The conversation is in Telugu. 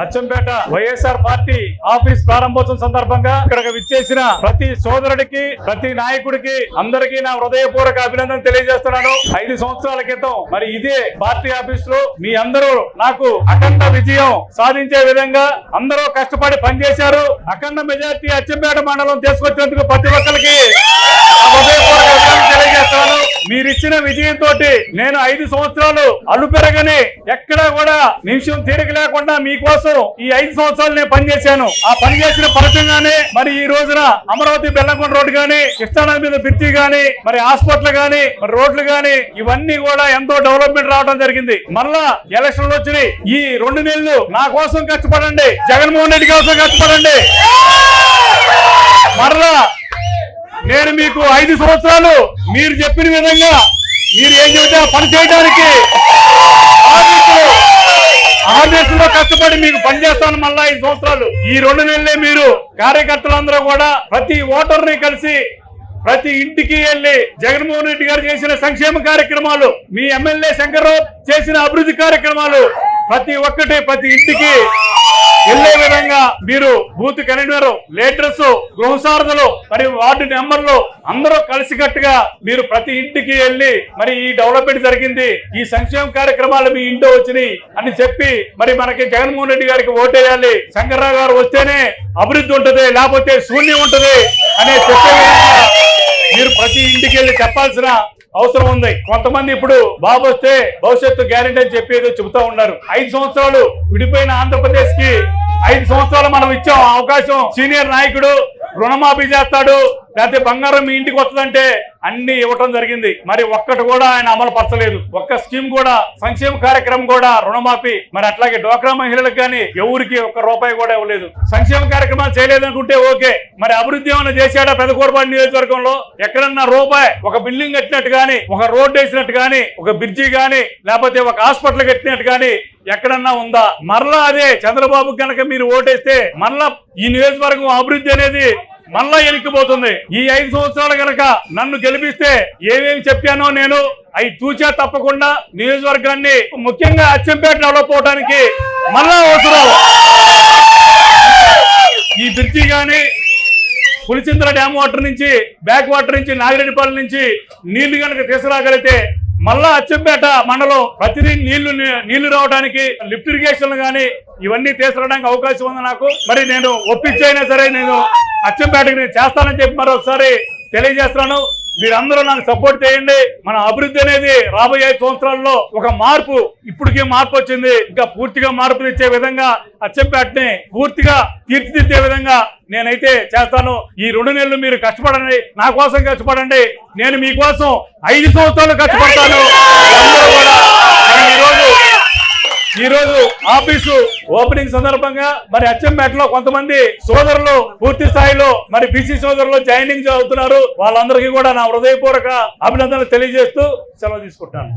అచ్చంపేట వైఎస్ఆర్ పార్టీ ఆఫీస్ ప్రారంభోత్సవం సందర్భంగా ఇక్కడికి విచ్చేసిన ప్రతి సోదరుడికి, ప్రతి నాయకుడికి అందరికీ నా హృదయపూర్వక అభినందన తెలియజేస్తున్నాను. 5 సంవత్సరాల క్రితం మరి ఇదే పార్టీ ఆఫీస్ లో మీ అందరూ నాకు అఖండ విజయం సాధించే విధంగా అందరూ కష్టపడి పనిచేశారు. అఖండ మెజార్టీ అచ్చంపేట మండలం తీసుకొచ్చేందుకు ప్రతి ఒక్కరికి హృదయపూర్వక అభినందన తెలియజేస్తున్నాను. మీరిచ్చిన విజయంతో నేను 5 సంవత్సరాలు అలుపెరగని ఎక్కడా కూడా నిమిషం తీరిక లేకుండా మీకోసం ఈ 5 సంవత్సరాలు నేను పనిచేశాను. ఆ పనిచేసిన ఫలితంగానే మరి ఈ రోజున అమరావతి బెల్లంకొండ రోడ్డు గాని, కృష్ణానది మీద బ్రిడ్జి గాని, మరి హాస్పిటల్ గాని, మరి రోడ్లు గాని ఇవన్నీ కూడా ఎంతో డెవలప్మెంట్ రావడం జరిగింది. మళ్ళా ఎలక్షన్లు వచ్చినాయి. ఈ 2 నెలలు నా కోసం కష్టపడండి, జగన్మోహన్ రెడ్డి కోసం కష్టపడండి. మరలా నేను మీకు 5 సంవత్సరాలు మీరు చెప్పిన విధంగా మీరు ఏం చెబితే పని చేయడానికి ఆఫీసులో కష్టపడి మీకు పనిచేస్తాను. మళ్ళా 5 సంవత్సరాలు ఈ 2 నెలలే మీరు కార్యకర్తలందరూ కూడా ప్రతి ఓటర్ని కలిసి ప్రతి ఇంటికి వెళ్లి జగన్మోహన్ రెడ్డి గారు చేసిన సంక్షేమ కార్యక్రమాలు, మీ ఎమ్మెల్యే శంకర్రావు చేసిన అభివృద్ధి కార్యక్రమాలు ప్రతి ఒక్కటి ప్రతి ఇంటికి వెళ్లే విధంగా మీరు బూత్ కన్వీనర్, లీడర్స్, గృహసారథులు, మరి వార్డు మెంబర్లు అందరూ కలిసికట్టుగా మీరు ప్రతి ఇంటికి వెళ్లి మరి ఈ డెవలప్మెంట్ జరిగింది, ఈ సంక్షేమ కార్యక్రమాలు మీ ఇంట్లో వచ్చినాయి అని చెప్పి మరి మనకి జగన్మోహన్ రెడ్డి గారికి ఓటేయాలి, శంకర్రావు గారు వస్తేనే అభివృద్ధి ఉంటది, లేకపోతే శూన్యం ఉంటది అనే చెప్పే విధంగా మీరు ప్రతి ఇంటికి వెళ్లి చెప్పాల్సిన అవసరం ఉంది. కొంతమంది ఇప్పుడు బాబు వస్తే భవిష్యత్తు గ్యారెంటీ అని చెప్పేది చెబుతా ఉన్నారు. 5 సంవత్సరాలు విడిపోయిన ఆంధ్రప్రదేశ్ కి 5 సంవత్సరాలు మనం ఇచ్చాం అవకాశం. సీనియర్ నాయకుడు రుణమాఫీ చేస్తాడు, లేకపోతే బంగారం మీ ఇంటికి వస్తుందంటే అన్ని ఇవ్వటం జరిగింది. మరి ఒక్కటి కూడా ఆయన అమలు పరచలేదు. ఒక్క స్కీమ్ కూడా, సంక్షేమ కార్యక్రమం కూడా, రుణమాఫీ, మరి అట్లాగే డ్వాక్రా మహిళలకు కానీ ఎవరికి ఒక్క రూపాయి కూడా ఇవ్వలేదు. సంక్షేమ కార్యక్రమాలు చేయలేదనుకుంటే ఓకే, మరి అభివృద్ధి ఏమైనా చేశాడా? పెదకూరపాడు నియోజకవర్గంలో ఎక్కడన్నా రూపాయి ఒక బిల్డింగ్ కట్టినట్టు కానీ, ఒక రోడ్డు వేసినట్టు కానీ, ఒక బ్రిడ్జి కానీ, లేకపోతే ఒక హాస్పిటల్ కట్టినట్టు కానీ ఎక్కడన్నా ఉందా? మరలా అదే చంద్రబాబు కనుక మీరు ఓటేస్తే మరలా ఈ నియోజకవర్గం అభివృద్ధి అనేది మళ్ళా ఎనికిపోతుంది. ఈ 5 సంవత్సరాలు కనుక నన్ను గెలిపిస్తే ఏమేమి చెప్పానో నేను అవి తూచా తప్పకుండా నియోజకవర్గాన్ని, ముఖ్యంగా అచ్చంపేట డెవలప్ అవడానికి మళ్ళా అవసరం. ఈ బ్రిడ్జి గాని, పులిచింతల డ్యామ్ వాటర్ నుంచి, బ్యాక్ వాటర్ నుంచి, నాగిరెడ్డిపల్లి నుంచి నీళ్లు కనుక తీసుకురాగలిగితే మళ్ళా అచ్చంపేట మండలం ప్రతిదీ నీళ్లు రావడానికి, లిఫ్ట్ ఇరిగేషన్ గానీ ఇవన్నీ తీసుకురావడానికి అవకాశం ఉంది నాకు. మరి నేను ఒప్పించైనా సరే నేను అచ్చంపేటకి నేను చేస్తానని చెప్పి మరొకసారి తెలియజేస్తున్నాను. మీరందరూ నాకు సపోర్ట్ చేయండి. మన అభివృద్ధి అనేది రాబోయే 5 సంవత్సరాల్లో ఒక మార్పు, ఇప్పటికే మార్పు వచ్చింది, ఇంకా పూర్తిగా మార్పు తెచ్చే విధంగా అచ్చంపేటని పూర్తిగా తీర్చిదిద్దే విధంగా నేనైతే చేస్తాను. ఈ 2 నెలలు మీరు కష్టపడండి, నా కోసం కష్టపడండి, నేను మీకోసం 5 సంవత్సరాలు కష్టపడతాను. అందరూ కూడా ఈరోజు ఆఫీసు ఓపెనింగ్ సందర్భంగా మరి అచ్చంపేటలో కొంతమంది సోదరులు పూర్తి స్థాయిలో మరి బీసీ సోదరులు జాయినింగ్ అవుతున్నారు. వాళ్ళందరికీ కూడా నా హృదయపూర్వక అభినందనలు తెలియజేస్తూ సెలవు తీసుకుంటాను.